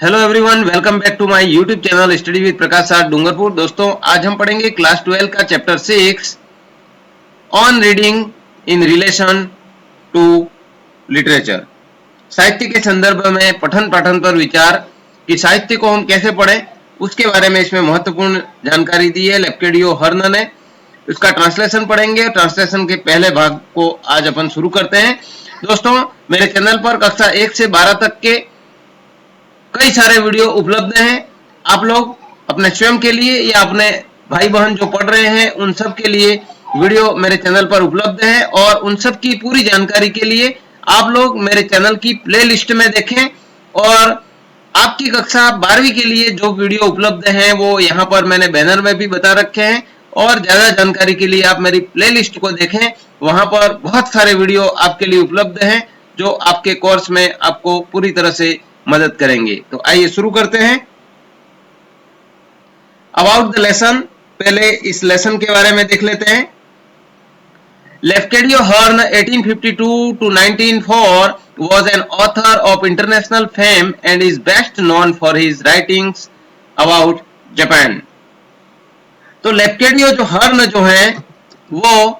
Hello everyone, welcome back to my YouTube channel study with Prakash sir Dungarpur. दोस्तों, आज हम पढ़ेंगे क्लास 12 का chapter 6 on reading in relation to literature. साहित्य के संदर्भ में पठन पाठन पर विचार कि साहित्य को हम कैसे पढ़ें, उसके बारे में इसमें महत्वपूर्ण जानकारी दी है लेफ्केडियो हर्न ने। उसका ट्रांसलेशन पढ़ेंगे। ट्रांसलेशन के पहले भाग को आज अपन शुरू करते हैं। दोस्तों, मेरे चैनल पर कक्षा 1 से 12 तक के कई सारे वीडियो उपलब्ध हैं। आप लोग अपने स्वयं के लिए या अपने भाई बहन जो पढ़ रहे हैं उन सब के लिए वीडियो मेरे चैनल पर उपलब्ध है, और उन सब की पूरी जानकारी के लिए आप लोग मेरे चैनल की प्लेलिस्ट में देखें। और आपकी कक्षा 12वीं के लिए जो वीडियो उपलब्ध हैं वो यहाँ पर मैंने बैनर में भी बता रखे हैं, और ज्यादा जानकारी के लिए आप मेरी प्लेलिस्ट को देखें। वहां पर बहुत सारे वीडियो आपके लिए उपलब्ध हैं जो आपके कोर्स में आपको पूरी तरह से मदद करेंगे। तो आइए शुरू करते हैं। अबाउट द लेसन, पहले इस लेसन के बारे में देख लेते हैं। लेफ्केडियो हर्न 1852 to 1904 was an author of international fame and is best known for his writings about Japan। तो लेफ्केडियो जो हर्न जो है वो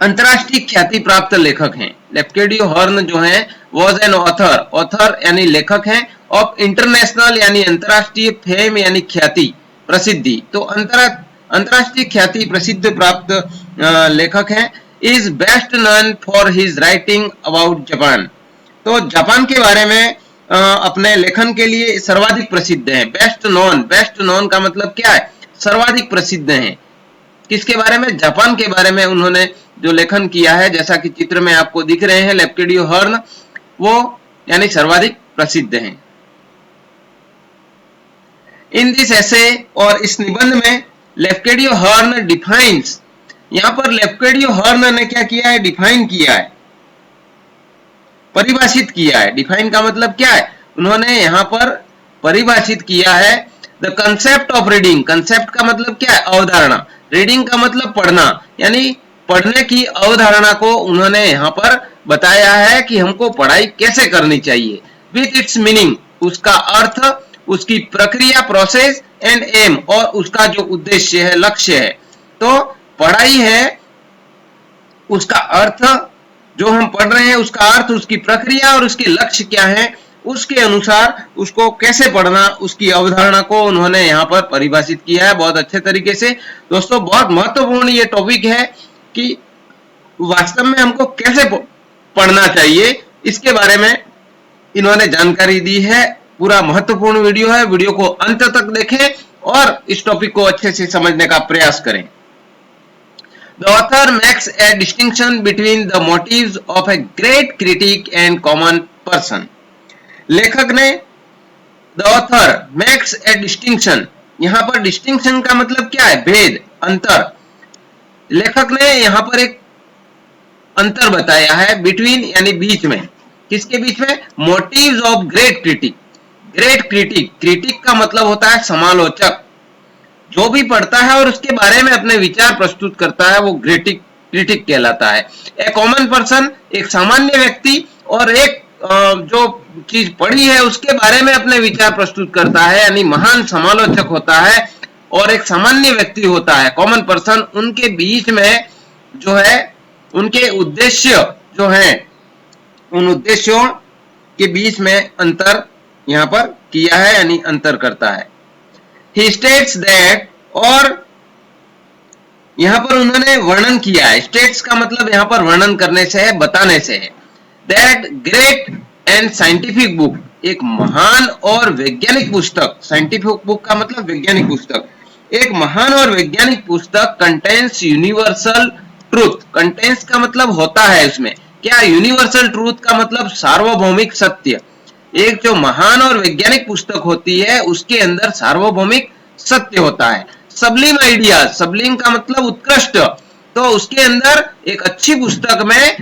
अंतरराष्ट्रीय ख्याति प्राप्त लेखक हैं। लेफ्केडियो हर्न जो है वॉज एन ऑथर यानी लेखक हैं, ऑफ इंटरनेशनल यानी अंतरराष्ट्रीय, फेम यानी ख्याति, प्रसिद्धि, तो अंतरराष्ट्रीय ख्याति प्रसिद्ध प्राप्त लेखक हैं। Is best known for his writing about Japan, तो जापान के बारे में अपने लेखन के लिए सर्वाधिक प्रसिद्ध हैं। बेस्ट नोन का मतलब क्या है? सर्वाधिक प्रसिद्ध हैं। किसके बारे में? जापान के बारे में उन्होंने जो लेखन किया है, जैसा कि चित्र में आपको दिख रहे हैं लेफ्केडियो हर्न, वो यानी सर्वाधिक प्रसिद्ध हैं। इन दिस एसे, और इस निबंध में लेफ्केडियो हर्न डिफाइंस, यहां पर लेफ्केडियो हर्न ने क्या किया है? डिफाइन किया है, परिभाषित किया है। डिफाइन का मतलब क्या है? उन्होंने यहां पर परिभाषित किया है the concept of reading. Concept का मतलब क्या है? अवधारणा। रीडिंग का मतलब पढ़ना, यानी पढ़ने की अवधारणा को उन्होंने यहाँ पर बताया है कि हमको पढ़ाई कैसे करनी चाहिए। विथ इट्स मीनिंग, उसका अर्थ, उसकी प्रक्रिया, प्रोसेस एंड एम, और उसका जो उद्देश्य है, लक्ष्य है। तो पढ़ाई है, उसका अर्थ, जो हम पढ़ रहे हैं उसका अर्थ, उसकी प्रक्रिया और उसके लक्ष्य क्या है, उसके अनुसार उसको कैसे पढ़ना, उसकी अवधारणा को उन्होंने यहाँ पर परिभाषित किया है बहुत अच्छे तरीके से। दोस्तों, बहुत महत्वपूर्ण ये टॉपिक है कि वास्तव में हमको कैसे पढ़ना चाहिए, इसके बारे में इन्होंने जानकारी दी है। पूरा महत्वपूर्ण वीडियो है, वीडियो को अंत तक देखें और इस टॉपिक को अच्छे से समझने का प्रयास करें। The author makes a distinction between the motives of a great critic and common person। लेखक ने the author makes a distinction, यहां पर डिस्टिंक्शन का मतलब क्या है? भेद, अंतर। लेखक ने यहां पर एक अंतर बताया है, बिटवीन यानी बीच में। किसके बीच में? Motives of great critic. Great critic, critic का मतलब होता है समालोचक। जो भी पढ़ता है और उसके बारे में अपने विचार प्रस्तुत करता है वो क्रिटिक कहलाता है। ए कॉमन पर्सन, एक सामान्य व्यक्ति, और एक जो चीज पढ़ी है उसके बारे में अपने विचार प्रस्तुत करता है, यानी महान समालोचक होता है, और एक सामान्य व्यक्ति होता है, कॉमन पर्सन। उनके बीच में जो है, उनके उद्देश्य जो हैं, उन उद्देश्यों के बीच में अंतर यहां पर किया है, यानी अंतर करता है। He states that, और यहां पर उन्होंने वर्णन किया है। स्टेट्स का मतलब यहां पर वर्णन करने से है, बताने से है। That great and scientific book, एक महान और वैज्ञानिक पुस्तक, साइंटिफिक बुक का मतलब वैज्ञानिक पुस्तक, एक महान और वैज्ञानिक पुस्तक कंटेन्स यूनिवर्सल ट्रूथ। कंटेन्स का मतलब होता है उसमें क्या? यूनिवर्सल ट्रूथ का मतलब सार्वभौमिक सत्य। एक जो महान और वैज्ञानिक पुस्तक होती है उसके अंदर सार्वभौमिक सत्य होता है। सबलिम आइडियाज, सबलिम का मतलब उत्कृष्ट, तो उसके अंदर एक अच्छी पुस्तक में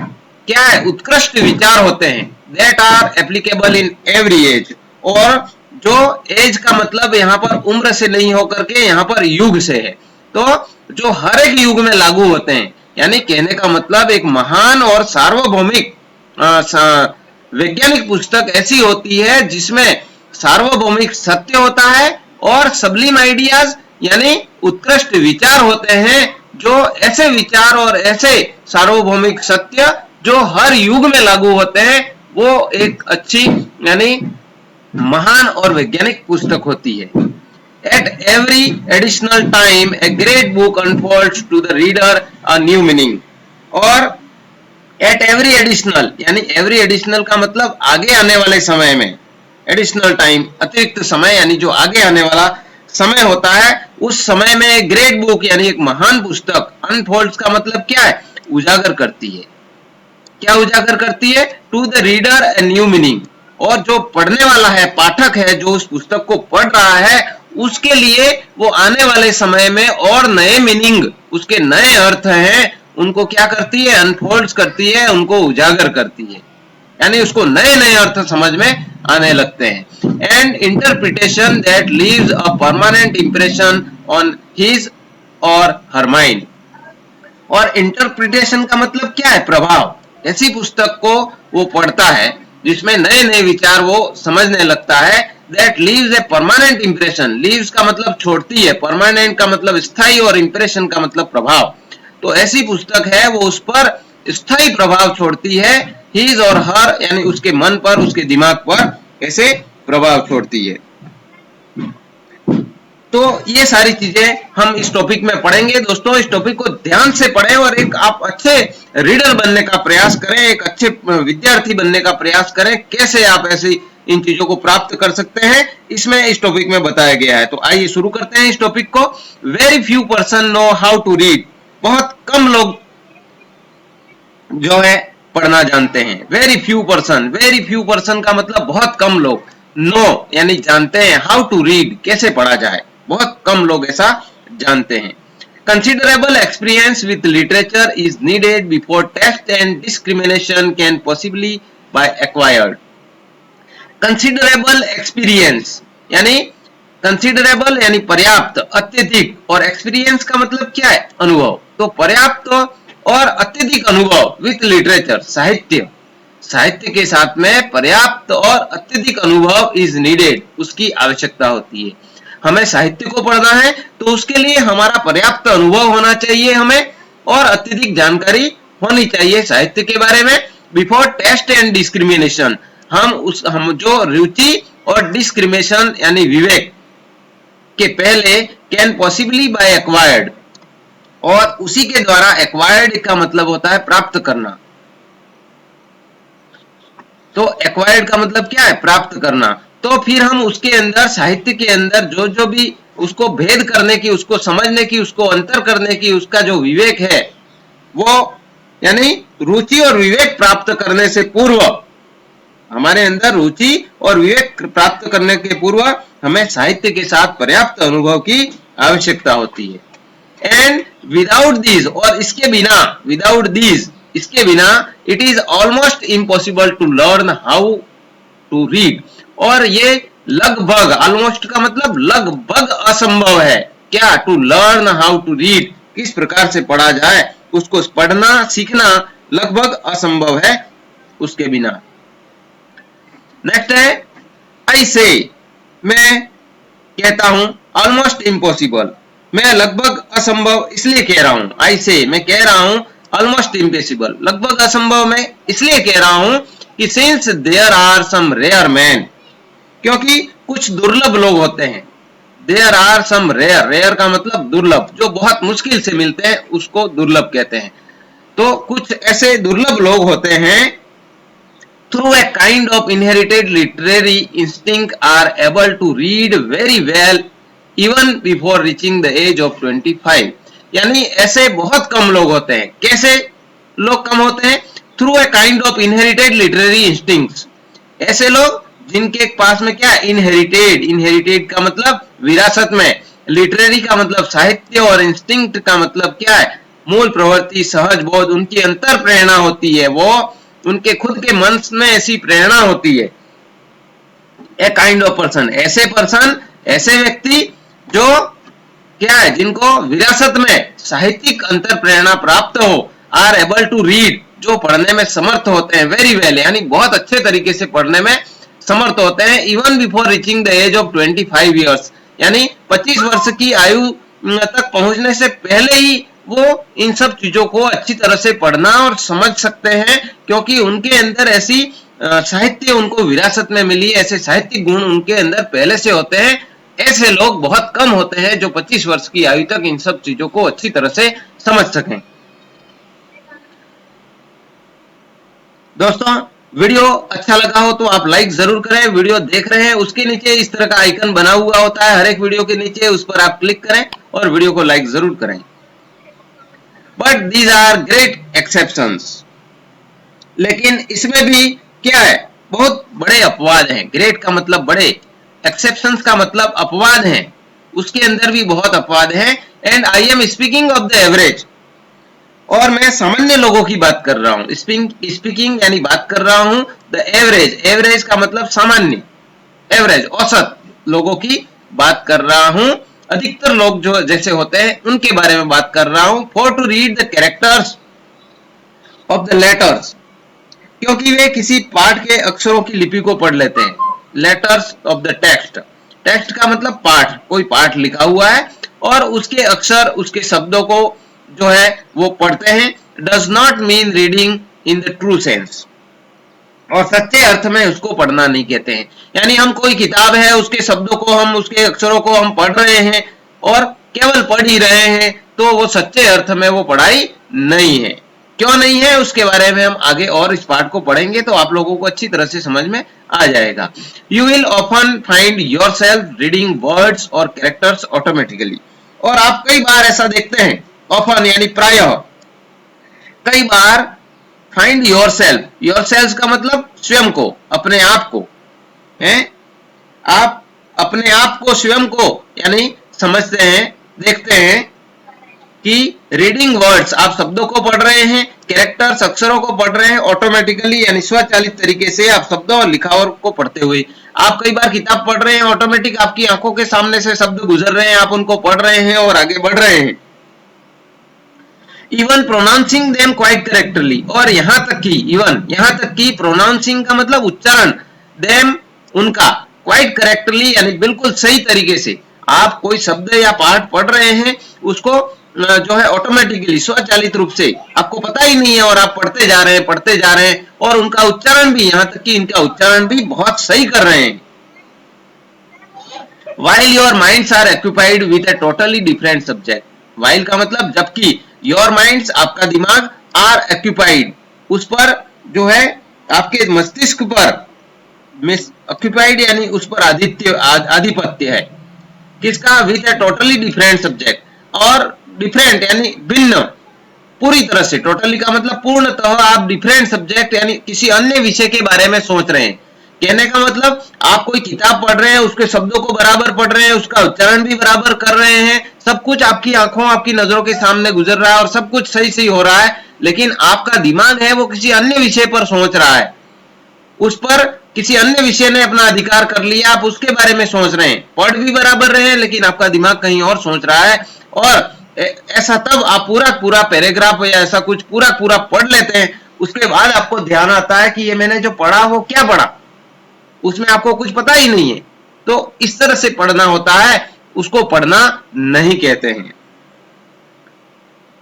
क्या है? उत्कृष्ट विचार होते हैं। That are applicable in every age, और जो एज का मतलब यहाँ पर उम्र से नहीं होकर के यहाँ पर युग से है, तो जो हर एक युग में लागू होते हैं। यानी कहने का मतलब एक महान और सार्वभौमिक वैज्ञानिक पुस्तक ऐसी होती है जिसमें सार्वभौमिक सत्य होता है और सबलिम आइडियाज यानी उत्कृष्ट विचार होते हैं, जो ऐसे विचार और ऐसे सार्वभौमिक सत्य जो हर युग में लागू होते हैं, वो एक अच्छी यानी महान और वैज्ञानिक पुस्तक होती है। At every additional time, a great book unfolds to the reader a new meaning. और at every additional यानी every additional का मतलब आगे आने वाले समय में, additional time अतिरिक्त समय यानी जो आगे आने वाला समय होता है, उस समय में एक ग्रेट बुक यानी एक महान पुस्तक unfolds का मतलब क्या है? उजागर करती है। क्या उजागर करती है? To the reader a new meaning। और जो पढ़ने वाला है, पाठक है, जो उस पुस्तक को पढ़ रहा है, उसके लिए वो आने वाले समय में और नए मीनिंग, उसके नए अर्थ हैं, उनको क्या करती है? अनफोल्ड करती है, उनको उजागर करती है, यानी उसको नए नए अर्थ समझ में आने लगते हैं। And interpretation that leaves a permanent impression on his और हर माइंड। और इंटरप्रिटेशन का मतलब क्या है? प्रभाव। ऐसी पुस्तक को वो पढ़ता है जिसमें नए नए विचार वो समझने लगता है। That leaves a permanent impression. Leaves का मतलब छोड़ती है, परमानेंट का मतलब स्थायी और इंप्रेशन का मतलब प्रभाव। तो ऐसी पुस्तक है वो उस पर स्थायी प्रभाव छोड़ती है, हिज और हर यानी उसके मन पर, उसके दिमाग पर ऐसे प्रभाव छोड़ती है। तो ये सारी चीजें हम इस टॉपिक में पढ़ेंगे। दोस्तों, इस टॉपिक को ध्यान से पढ़ें और एक आप अच्छे रीडर बनने का प्रयास करें, एक अच्छे विद्यार्थी बनने का प्रयास करें। कैसे आप ऐसी इन चीजों को प्राप्त कर सकते हैं, इसमें इस टॉपिक में बताया गया है। तो आइए शुरू करते हैं इस टॉपिक को। Very few person know how to read. बहुत कम लोग जो है पढ़ना जानते हैं। वेरी फ्यू पर्सन का मतलब बहुत कम लोग। नो यानी जानते हैं, हाउ टू रीड कैसे पढ़ा जाए, बहुत कम लोग ऐसा जानते हैं। Considerable experience with literature is needed before test and discrimination can possibly be acquired. Considerable experience यानी considerable यानी पर्याप्त, अत्यधिक, और experience का मतलब क्या है? अनुभव। तो पर्याप्त और अत्यधिक अनुभव with literature साहित्य के साथ में पर्याप्त और अत्यधिक अनुभव is needed, उसकी आवश्यकता होती है। हमें साहित्य को पढ़ना है तो उसके लिए हमारा पर्याप्त अनुभव होना चाहिए हमें, और अत्यधिक जानकारी होनी चाहिए साहित्य के बारे में। बिफोर टेस्ट एंड डिस्क्रिमिनेशन, हम जो रुचि और डिस्क्रिमिनेशन यानी विवेक के पहले कैन पॉसिबली बाय एक्वायर्ड, और उसी के द्वारा एक्वायर्ड का मतलब होता है प्राप्त करना। तो एक्वायर्ड का मतलब क्या है? प्राप्त करना। तो फिर हम उसके अंदर, साहित्य के अंदर जो भी उसको भेद करने की, उसको समझने की, उसको अंतर करने की उसका जो विवेक है, वो यानी रुचि और विवेक प्राप्त करने से पूर्व, हमारे अंदर रुचि और विवेक प्राप्त करने के पूर्व हमें साहित्य के साथ पर्याप्त अनुभव की आवश्यकता होती है। एंड विदाउट दिस, और इसके बिना, विदाउट दिस इसके बिना, it is almost impossible to learn how to read. और ये लगभग, ऑलमोस्ट का मतलब लगभग असंभव है। क्या? To learn how to read, किस प्रकार से पढ़ा जाए, उसको पढ़ना सीखना लगभग असंभव है उसके बिना। नेक्स्ट है आई से, मैं कहता हूं, ऑलमोस्ट इम्पॉसिबल, मैं लगभग असंभव इसलिए कह रहा हूं। आई से, मैं कह रहा हूं, ऑलमोस्ट इम्पॉसिबल, लगभग असंभव मैं इसलिए कह रहा हूं कि since there are some rare man, क्योंकि कुछ दुर्लभ लोग होते हैं। There are some rare, rare का मतलब दुर्लभ, जो बहुत मुश्किल से मिलते हैं उसको दुर्लभ कहते हैं। तो कुछ ऐसे दुर्लभ लोग होते हैं, through a kind of inherited literary instinct are able to read very well even before reaching the age of 25। यानी ऐसे बहुत कम लोग होते हैं। कैसे लोग कम होते हैं? Through a kind of inherited literary instincts, ऐसे लोग जिनके पास में क्या? इनहेरिटेड, इनहेरिटेड का मतलब विरासत में, लिटरेरी का मतलब साहित्य, और इंस्टिंक्ट का मतलब क्या है? मूल प्रवृत्ति, सहज बोध, उनकी अंतर प्रेरणा होती है, वो उनके खुद के मन में ऐसी प्रेरणा होती है। ए काइंड ऑफ पर्सन, ऐसे व्यक्ति जो क्या है? जिनको विरासत में साहित्यिक अंतर प्रेरणा प्राप्त हो, आर एबल टू रीड, जो पढ़ने में समर्थ होते हैं, वेरी वेल यानी बहुत अच्छे तरीके से पढ़ने में समर्थ होते हैं even before reaching the age of 25 years, यानी 25 वर्ष की आयु तक पहुंचने से पहले ही वो इन सब चीजों को अच्छी तरह से पढ़ना और समझ सकते हैं, क्योंकि उनके अंदर ऐसी साहित्य उनको विरासत में मिली, ऐसे साहित्यिक गुण उनके अंदर पहले से होते हैं। ऐसे लोग बहुत कम होते हैं जो 25 वर्ष की आयु तक इन सब चीजों को अच्छी तरह से समझ सकें। दोस्तों, वीडियो अच्छा लगा हो तो आप लाइक जरूर करें। वीडियो देख रहे हैं उसके नीचे इस तरह का आइकन बना हुआ होता है हर एक वीडियो के नीचे, उस पर आप क्लिक करें और वीडियो को लाइक जरूर करें। But these are great exceptions, लेकिन इसमें भी क्या है, बहुत बड़े अपवाद हैं। ग्रेट का मतलब बड़े, एक्सेप्शंस का मतलब अपवाद हैं, उसके अंदर भी बहुत अपवाद हैं। And I am speaking of the average, और मैं सामान्य लोगों की बात कर रहा हूं। स्पीकिंग यानी बात कर रहा हूं द एवरेज, एवरेज का मतलब सामान्य, एवरेज औसत लोगों की बात कर रहा हूं। अधिकतर लोग जो जैसे होते हैं उनके बारे में बात कर रहा हूं। For to read the characters of the letters, क्योंकि वे किसी पाठ के अक्षरों की लिपि को पढ़ लेते हैं। Letters of the text, text का मतलब पाठ, कोई पाठ लिखा हुआ है और उसके अक्षर, उसके शब्दों को जो है वो पढ़ते हैं। Does not mean reading in the true sense, और सच्चे अर्थ में उसको पढ़ना नहीं कहते हैं। यानी हम कोई किताब है, उसके शब्दों को हम, उसके अक्षरों को हम पढ़ रहे हैं और केवल पढ़ ही रहे हैं, तो वो सच्चे अर्थ में वो पढ़ाई नहीं है। क्यों नहीं है उसके बारे में हम आगे और इस पाठ को पढ़ेंगे तो आप लोगों को अच्छी तरह से समझ में आ जाएगा। You will often find yourself reading words और कैरेक्टर्स ऑटोमेटिकली, और आप कई बार ऐसा देखते हैं, ऑफन यानी प्रायः, कई बार फाइंड योरसेल्फ, योरसेल्फ का मतलब स्वयं को, अपने आप को हैं, आप अपने आप को, स्वयं को यानी समझते हैं, देखते हैं कि रीडिंग वर्ड्स, आप शब्दों को पढ़ रहे हैं, कैरेक्टर्स अक्षरों को पढ़ रहे हैं ऑटोमेटिकली यानी स्वचालित तरीके से, आप शब्दों और लिखावट को पढ़ते हुए। आप कई बार किताब पढ़ रहे हैं, ऑटोमेटिक आपकी आंखों के सामने से शब्द गुजर रहे हैं, आप उनको पढ़ रहे हैं और आगे बढ़ रहे हैं। Even pronouncing them quite correctly, और यहां तक कि, इवन यहां तक कि, प्रोनाउंसिंग का मतलब उच्चारण, देम उनका, क्वाइट करेक्टली यानी बिल्कुल सही तरीके से। आप कोई शब्द या पाठ पढ़ रहे हैं, उसको जो है ऑटोमेटिकली, स्वचालित रूप से, आपको पता ही नहीं है और आप पढ़ते जा रहे हैं, पढ़ते जा रहे हैं, और उनका उच्चारण भी, यहां तक कि इनका उच्चारण भी बहुत सही कर रहे हैं। While your minds are occupied with a totally different subject, while का मतलब जबकि, your minds आपका दिमाग, are occupied उस पर जो है, आपके मस्तिष्क पर, occupied यानी उस पर आधिपत्य है, किसका, with a totally different subject, और डिफरेंट यानी भिन्न, पूरी तरह से, टोटली का मतलब पूर्णतः, आप डिफरेंट सब्जेक्ट यानी किसी अन्य विषय के बारे में सोच रहे हैं। कहने का मतलब आप कोई किताब पढ़ रहे हैं, उसके शब्दों को बराबर पढ़ रहे हैं, उसका उच्चारण भी बराबर कर रहे हैं, सब कुछ आपकी आंखों, आपकी नजरों के सामने गुजर रहा है और सब कुछ सही सही हो रहा है, लेकिन आपका दिमाग है वो किसी अन्य विषय पर सोच रहा है, उस पर किसी अन्य विषय ने अपना अधिकार कर लिया, आप उसके बारे में सोच रहे हैं। पढ़ भी बराबर रहे हैं लेकिन आपका दिमाग कहीं और सोच रहा है, और ऐसा तब आप पूरा पैराग्राफ या ऐसा कुछ पूरा पढ़ लेते हैं, उसके बाद आपको ध्यान आता है कि ये मैंने जो पढ़ा वो क्या पढ़ा, उसमें आपको कुछ पता ही नहीं है। तो इस तरह से पढ़ना होता है, उसको पढ़ना नहीं कहते हैं।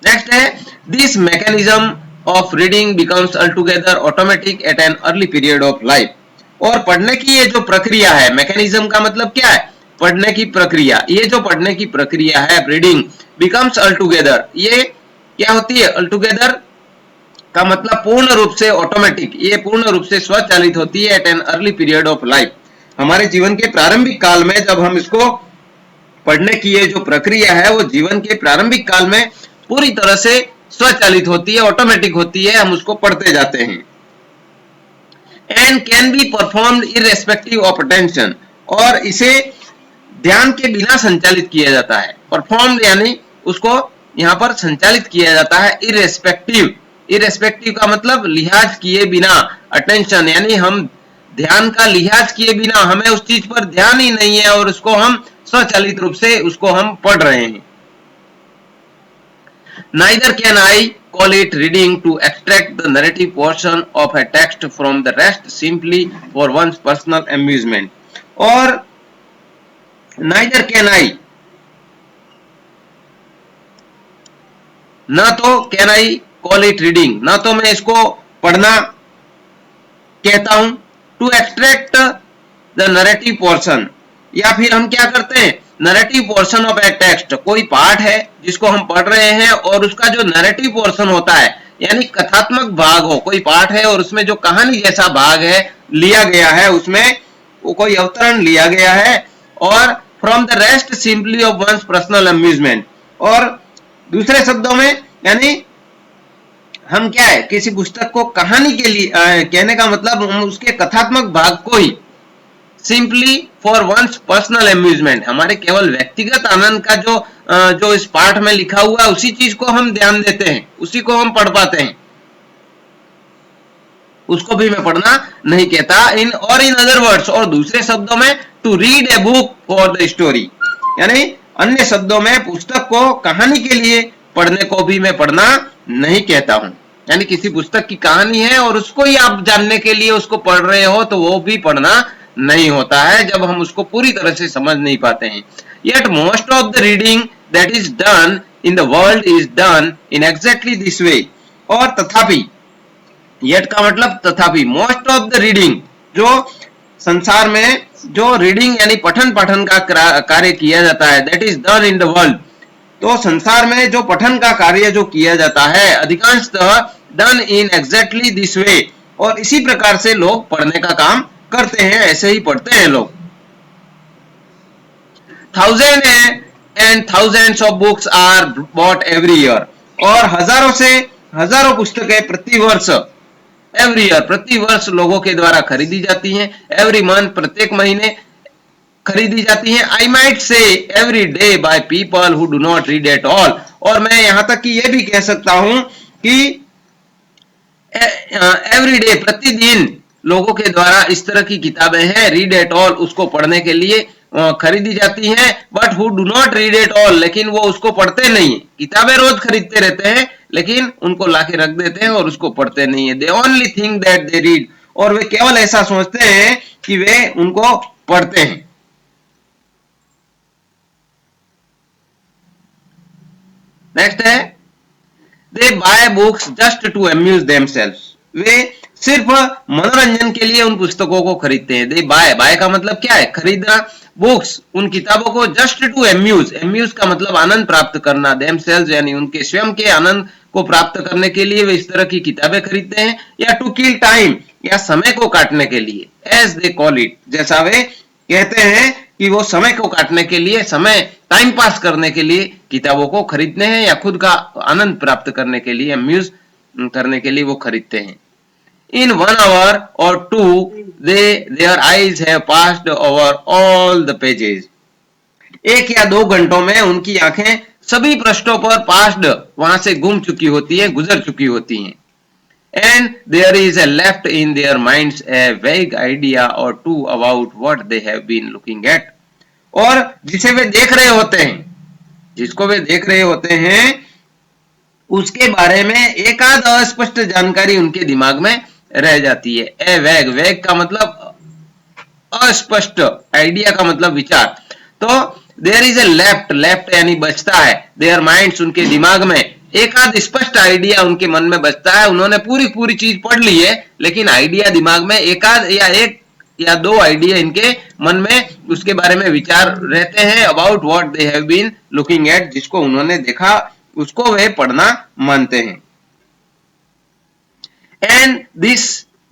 नेक्स्ट है, this mechanism of reading becomes altogether automatic at an early period of life, और पढ़ने की ये जो प्रक्रिया है, मैकेनिज्म का मतलब क्या है, पढ़ने की प्रक्रिया, ये जो पढ़ने की प्रक्रिया है, रीडिंग बिकम्स ऑलटुगेदर, ये क्या होती है, ऑलटुगेदर का मतलब पूर्ण रूप से, ऑटोमेटिक, ये पूर्ण रूप से स्वचालित होती है at an early period of life, हमारे जीवन के प्रारंभिक काल में, जब हम इसको पढ़ने की ये जो प्रक्रिया है वो जीवन के प्रारंभिक काल में पूरी तरह से स्वचालित होती है, ऑटोमेटिक होती है, हम उसको पढ़ते जाते हैं। And can be performed irrespective of attention, और इसे ध्यान के बिना संचालित किया जाता है। परफॉर्म्ड यानी उसको यहाँ पर संचालित किया जाता है, इररेस्पेक्टिव, इररेस्पेक्टिव का मतलब लिहाज किए बिना, अटेंशन यानी हम ध्यान का लिहाज किए बिना, हमें उस चीज पर ध्यान ही नहीं है और उसको हम स्वचालित रूप से उसको हम पढ़ रहे हैं। Neither can I call it reading to extract the narrative portion of a text from the rest simply for one's personal amusement. और neither can I, ना तो can I call it reading, ना तो मैं इसको पढ़ना कहता हूं, to extract the narrative portion, या फिर हम क्या करते हैं, narrative portion of a text, कोई पाठ है जिसको हम पढ़ रहे हैं और उसका जो नरेटिव पोर्शन होता है यानी कथात्मक भाग हो, कोई पाठ है और उसमें जो कहानी जैसा भाग है लिया गया है, उसमें वो कोई अवतरण लिया गया है, और from the rest simply of one's personal amusement, और दूसरे शब्दों में यानी हम क्या है, किसी पुस्तक को कहानी के लिए कहने का मतलब हम उसके कथात्मक भाग को ही simply for once personal amusement, हमारे केवल व्यक्तिगत आनंद का जो इस पाठ में लिखा हुआ है उसी चीज को हम ध्यान देते हैं, उसी को हम पढ़ पाते हैं, उसको भी मैं पढ़ना नहीं कहता। इन अदर वर्ड्स, और दूसरे शब्दों में to read a book for the story, यानी अन्य शब्दों में पुस्तक को कहानी के लिए पढ़ने को भी मैं पढ़ना नहीं कहता हूं, यानी किसी पुस्तक की कहानी है और उसको ही आप जानने के लिए उसको पढ़ रहे हो तो वो भी पढ़ना नहीं होता है जब हम उसको पूरी तरह से समझ नहीं पाते हैं। Yet most of the reading that is done in the world is done in exactly this way, और तथापि, yet का मतलब तथापि, most of the reading, जो संसार में जो रीडिंग यानी पठन पाठन का कार्य किया जाता है, that is done in the world, तो संसार में जो पठन का कार्य जो किया जाता है अधिकांशतः done in exactly this way, और इसी प्रकार से लोग पढ़ने का काम करते हैं, ऐसे ही पढ़ते हैं लोग। Thousand and thousands of books are bought every year, और हजारों से हजारों पुस्तकें प्रतिवर्ष, एवरी ईयर प्रति वर्ष लोगों के द्वारा खरीदी जाती हैं, एवरी मंथ प्रत्येक महीने खरीदी जाती हैं, I might say every day by people who do not read at all, और मैं यहां तक कि यह भी कह सकता हूं कि एवरी डे प्रतिदिन लोगों के द्वारा इस तरह की किताबें हैं, रीड एट ऑल उसको पढ़ने के लिए खरीदी जाती हैं, but who do not read at all, लेकिन वो उसको पढ़ते नहीं है, किताबें रोज खरीदते रहते हैं लेकिन उनको लाके रख देते हैं और उसको पढ़ते नहीं है। They only think that they read, और वे केवल ऐसा सोचते हैं कि वे उनको पढ़ते हैं। नेक्स्ट है, they buy books just to amuse themselves, वे सिर्फ मनोरंजन के लिए उन पुस्तकों को खरीदते हैं। दे बाय का मतलब क्या है, खरीदना, बुक्स उन किताबों को, जस्ट टू अम्यूज का मतलब आनंद प्राप्त करना, देमसेल्व्स यानी उनके स्वयं के आनंद को प्राप्त करने के लिए वे इस तरह की किताबें खरीदते हैं, या टू किल टाइम या समय को काटने के लिए, एज दे कॉल इट, जैसा वे कहते हैं कि वो समय को काटने के लिए, समय टाइम पास करने के लिए किताबों को खरीदते हैं, या खुद का आनंद प्राप्त करने के लिए, अम्यूज करने के लिए वो खरीदते हैं। In 1 hour or 2, their eyes have passed over all the pages. 1 या 2 घंटों में उनकी आंखें सभी पृष्ठों पर पास्ड वहां से गुम चुकी होती है, गुजर चुकी होती हैं। And there is a left in their minds a vague idea or two about what they have been looking at. और जिसे वे देख रहे होते हैं, जिसको वे देख रहे होते हैं उसके बारे में एक आध अस्पष्ट जानकारी उनके दिमाग में रह जाती है। ए वेग का मतलब अस्पष्ट, आइडिया का मतलब विचार, तो देयर इज ए लेफ्ट यानी बचता है, देयर माइंड्स उनके दिमाग में एक आध स्पष्ट आइडिया उनके मन में बचता है, उन्होंने पूरी चीज पढ़ ली है लेकिन आइडिया दिमाग में एक आध या 1 या 2 आइडिया इनके मन में उसके बारे में विचार रहते हैं, about what they have been looking at, जिसको उन्होंने देखा उसको वे पढ़ना मानते हैं। And this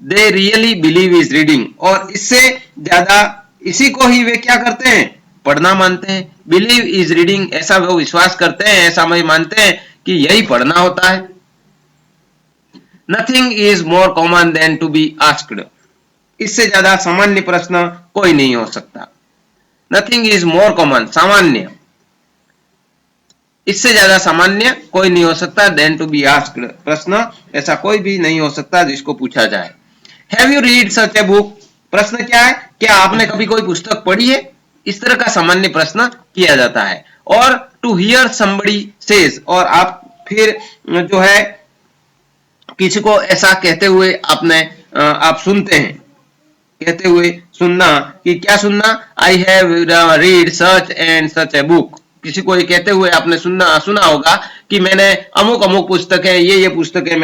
they really believe is reading, और इससे ज्यादा इसी को ही वे क्या करते हैं, पढ़ना मानते हैं। बिलीव इज रीडिंग, ऐसा वो विश्वास करते हैं, ऐसा वे मानते हैं कि यही पढ़ना होता है। Nothing is more common than to be asked, इससे ज्यादा सामान्य प्रश्न कोई नहीं हो सकता। नथिंग इज मोर कॉमन, सामान्य, इससे ज्यादा सामान्य कोई नहीं हो सकता, देन टू बी आस्क्ड, प्रश्न ऐसा कोई भी नहीं हो सकता जिसको पूछा जाए। Have you read such a book, प्रश्न क्या है, क्या आपने कभी कोई पुस्तक पढ़ी है, इस तरह का सामान्य प्रश्न किया जाता है। और टू हियर समबडी सेज, और आप फिर जो है किसी को ऐसा कहते हुए आप सुनते हैं, कहते हुए सुनना, कि क्या सुनना, I have read such and such a book. किसी को ये कहते हुए आपने सुना होगा कि मैंने अमुक अमुक पुस्तकें, ये पुस्तकें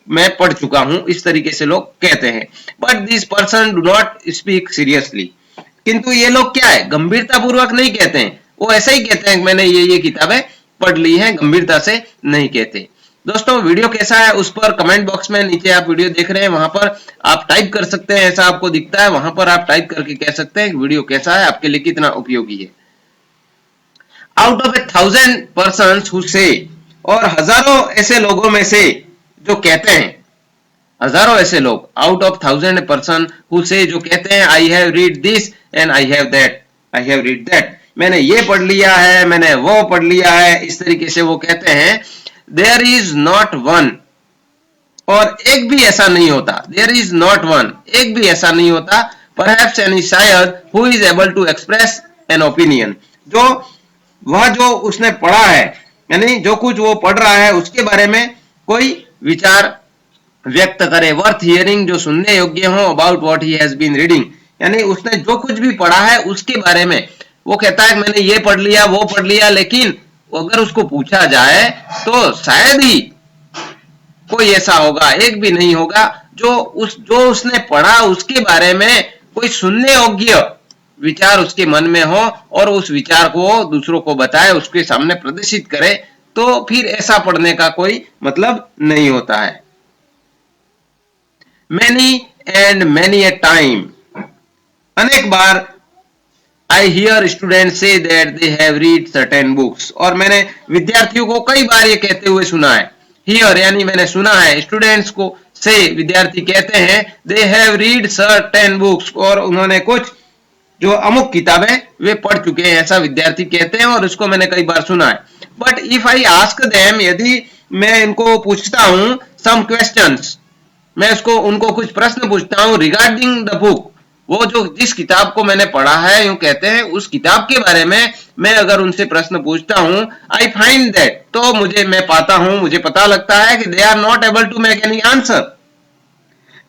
मैं पढ़ चुका हूं, इस तरीके से लोग कहते हैं। But this person do not speak seriously, किंतु ये लोग क्या है, गंभीरता पूर्वक नहीं कहते हैं, वो ऐसे ही कहते हैं मैंने ये किताबें पढ़ ली हैं, गंभीरता से नहीं कहते। दोस्तों वीडियो कैसा है उस पर कमेंट बॉक्स में, नीचे आप वीडियो देख रहे हैं वहां पर आप टाइप कर सकते हैं, ऐसा आपको दिखता है वहां पर आप टाइप करके कह सकते हैं वीडियो कैसा है, आपके लिए कितना उपयोगी है। आउट ऑफ 1000 पर्सन्स हु से, और हजारों ऐसे लोगों में से जो कहते हैं, हजारों ऐसे लोग, आउट ऑफ 1000 पर्सन हु से, जो कहते हैं I have read this and I have read that, मैंने ये पढ़ लिया है, मैंने वो पढ़ लिया है, इस तरीके से वो कहते हैं। देयर इज नॉट वन, और एक भी ऐसा नहीं होता, देयर इज नॉट वन, एक भी ऐसा नहीं होता, परहैप्स एनी शायद who is able to express an opinion, जो उसने पढ़ा है, यानी जो कुछ वो पढ़ रहा है उसके बारे में कोई विचार व्यक्त करे, वर्थ हियरिंग, जो सुनने योग्य हो, about what he has been reading, यानी उसने जो कुछ भी पढ़ा है उसके बारे में वो कहता है मैंने ये पढ़ लिया, वो पढ़ लिया, लेकिन अगर उसको पूछा जाए तो शायद ही कोई ऐसा होगा, एक भी नहीं होगा जो उसने पढ़ा उसके बारे में कोई सुनने योग्य विचार उसके मन में हो और उस विचार को दूसरों को बताए, उसके सामने प्रदर्शित करे, तो फिर ऐसा पढ़ने का कोई मतलब नहीं होता है। Many and many a time, अनेक बार, I hear students say that they have read certain books, और मैंने विद्यार्थियों को कई बार ये कहते हुए सुना है। Hear यानी मैंने सुना है, स्टूडेंट्स को से विद्यार्थी कहते हैं they have read certain books, और उन्होंने कुछ जो अमुक किताबें वे पढ़ चुके हैं, ऐसा विद्यार्थी कहते हैं और इसको मैंने कई बार सुना है। But if I ask them, यदि मैं इनको पूछता हूं some questions, मैं उनको कुछ प्रश्न पूछता हूं रिगार्डिंग द बुक, वो जो जिस किताब को मैंने पढ़ा है, यूं कहते हैं उस किताब के बारे में मैं अगर उनसे प्रश्न पूछता हूं, आई फाइंड दैट, तो मुझे पता लगता है कि they are not able to make any answer,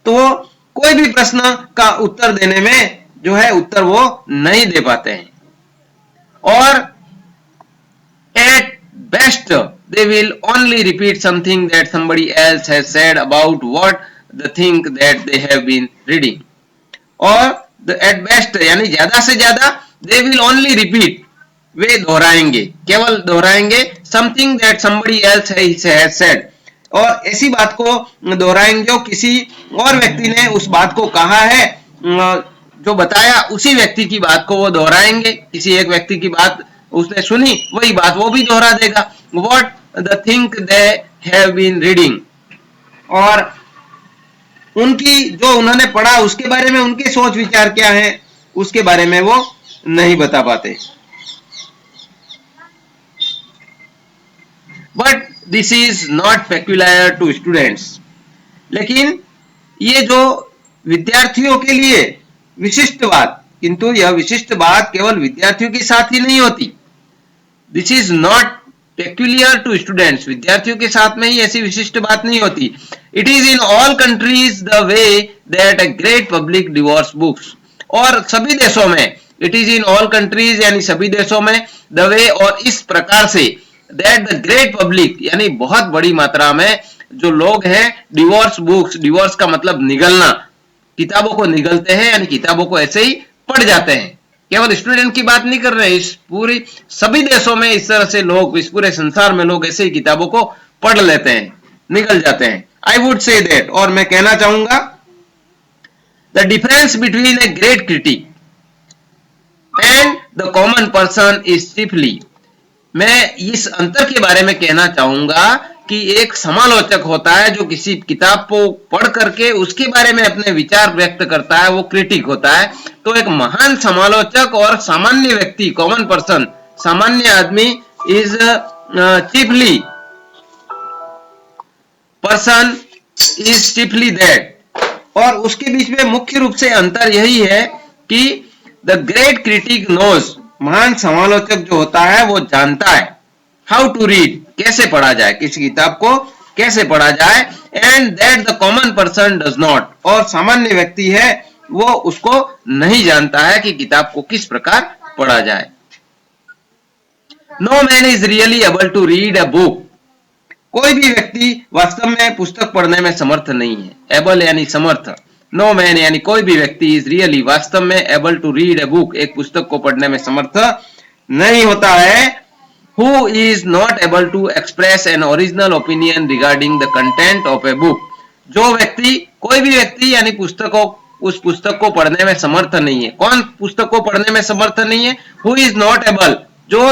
तो कोई भी प्रश्न का उत्तर देने में जो है उत्तर वो नहीं दे पाते हैं, और at best they will only repeat something that somebody else has said about what the thing that they have been reading, और at best यानी ज्यादा से ज्यादा they will only repeat, वे दोहराएंगे, केवल दोहराएंगे, something that somebody else has said, और ऐसी बात को दोहराएंगे जो किसी और व्यक्ति ने उस बात को कहा है, जो बताया उसी व्यक्ति की बात को वो दोहराएंगे, किसी एक व्यक्ति की बात उसने सुनी, वही बात वो भी दोहरा देगा। What the thing they have been reading, और उनकी जो उन्होंने पढ़ा उसके बारे में उनके सोच विचार क्या है उसके बारे में वो नहीं बता पाते। But this is not peculiar to students, लेकिन ये जो विद्यार्थियों के लिए विशिष्ट बात, किंतु यह विशिष्ट बात केवल विद्यार्थियों के साथ ही नहीं होती। This is not peculiar to students, विद्यार्थियों के साथ में ही ऐसी विशिष्ट बात नहीं होती। It is in all countries the way that a great public devours books, और सभी देशों में, it is in all countries यानी सभी देशों में, the way और इस प्रकार से, that the great public यानी बहुत बड़ी मात्रा में जो लोग हैं, devours books, divorce का मतलब निगलना, किताबों को निगलते हैं, यानी किताबों को ऐसे ही पढ़ जाते हैं। केवल स्टूडेंट की बात नहीं कर रहे, इस पूरी सभी देशों में इस तरह से लोग, इस पूरे संसार में लोग ऐसे ही किताबों को पढ़ लेते हैं, निकल जाते हैं। आई वुड से दैट, और मैं कहना चाहूंगा, the difference between a great critic and the common person is chiefly, मैं इस अंतर के बारे में कहना चाहूंगा कि एक समालोचक होता है जो किसी किताब को पढ़ करके उसके बारे में अपने विचार व्यक्त करता है, वो क्रिटिक होता है। तो एक महान समालोचक और सामान्य व्यक्ति, कॉमन पर्सन, सामान्य आदमी, is chiefly person is chiefly that, और उसके बीच में मुख्य रूप से अंतर यही है कि द ग्रेट क्रिटिक नोज, महान समालोचक जो होता है वो जानता है हाउ टू रीड, कैसे पढ़ा जाए, किसी किताब को कैसे पढ़ा जाए, and that the common person does not, और सामान्य व्यक्ति है वो उसको नहीं जानता है कि किताब को किस प्रकार पढ़ा जाए। No man is really able to read a book, कोई भी व्यक्ति वास्तव में पुस्तक पढ़ने में समर्थ नहीं है। एबल यानी समर्थ, नो मैन यानी कोई भी व्यक्ति इज रियली वास्तव में able to read a book, एक पुस्तक को पढ़ने में समर्थ नहीं होता है। Who is not able to express an original opinion regarding the content of a book, जो व्यक्ति, कोई भी व्यक्ति यानी उस पुस्तक को पढ़ने में समर्थ नहीं है। कौन पुस्तक को पढ़ने में समर्थ नहीं है? हु इज नॉट एबल, जो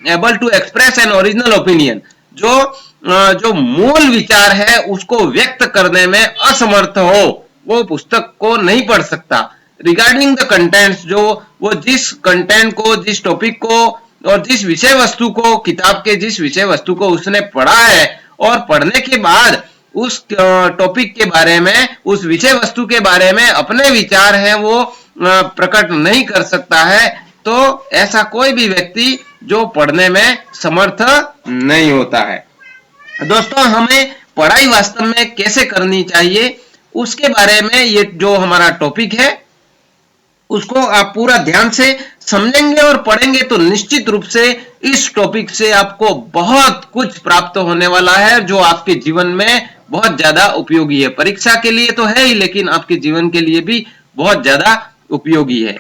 able to express an original opinion, जो मूल विचार है उसको व्यक्त करने में असमर्थ हो, वो पुस्तक को नहीं पढ़ सकता। रिगार्डिंग द कंटेंट्स, जो वो जिस कंटेंट को, जिस टॉपिक को और जिस विषय वस्तु को, किताब के जिस विषय वस्तु को उसने पढ़ा है और पढ़ने के बाद उस टॉपिक के बारे में, उस विषय वस्तु के बारे में अपने विचार है वो प्रकट नहीं कर सकता है, तो ऐसा कोई भी व्यक्ति जो पढ़ने में समर्थ नहीं होता है। दोस्तों, हमें पढ़ाई वास्तव में कैसे करनी चाहिए उसके बारे में ये जो हमारा टॉपिक है उसको आप पूरा ध्यान से समझेंगे और पढ़ेंगे तो निश्चित रूप से इस टॉपिक से आपको बहुत कुछ प्राप्त होने वाला है, जो आपके जीवन में बहुत ज्यादा उपयोगी है। परीक्षा के लिए तो है ही, लेकिन आपके जीवन के लिए भी बहुत ज्यादा उपयोगी है।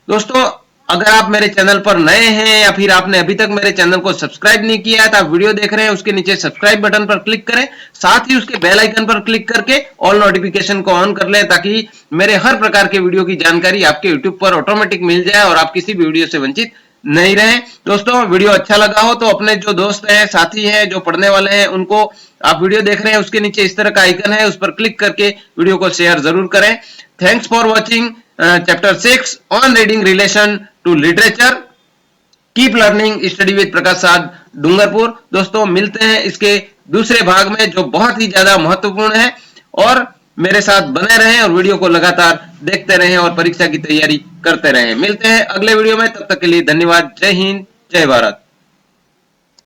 दोस्तों, अगर आप मेरे चैनल पर नए हैं या फिर आपने अभी तक मेरे चैनल को सब्सक्राइब नहीं किया है तो आप वीडियो देख रहे हैं उसके नीचे सब्सक्राइब बटन पर क्लिक करें, साथ ही उसके बेल आइकन पर क्लिक करके ऑल नोटिफिकेशन को ऑन कर लें, ताकि मेरे हर प्रकार के वीडियो की जानकारी आपके यूट्यूब पर ऑटोमेटिक मिल जाए और आप किसी भी वीडियो से वंचित नहीं रहे। दोस्तों, वीडियो अच्छा लगा हो तो अपने जो दोस्त हैं, साथी हैं, जो पढ़ने वाले हैं, उनको आप वीडियो देख रहे हैं उसके नीचे इस तरह का आइकन है, उस पर क्लिक करके वीडियो को शेयर जरूर करें। Thanks for watching chapter 6 on reading relation to literature. Keep learning, study with Prakash Sadh, Dungarpur. दोस्तों, मिलते हैं इसके दूसरे भाग में जो बहुत ही ज्यादा महत्वपूर्ण है, और मेरे साथ बने रहें और वीडियो को लगातार देखते रहें और परीक्षा की तैयारी करते रहें। मिलते हैं अगले वीडियो में, तब तक के लिए धन्यवाद। जय हिंद, जय भारत।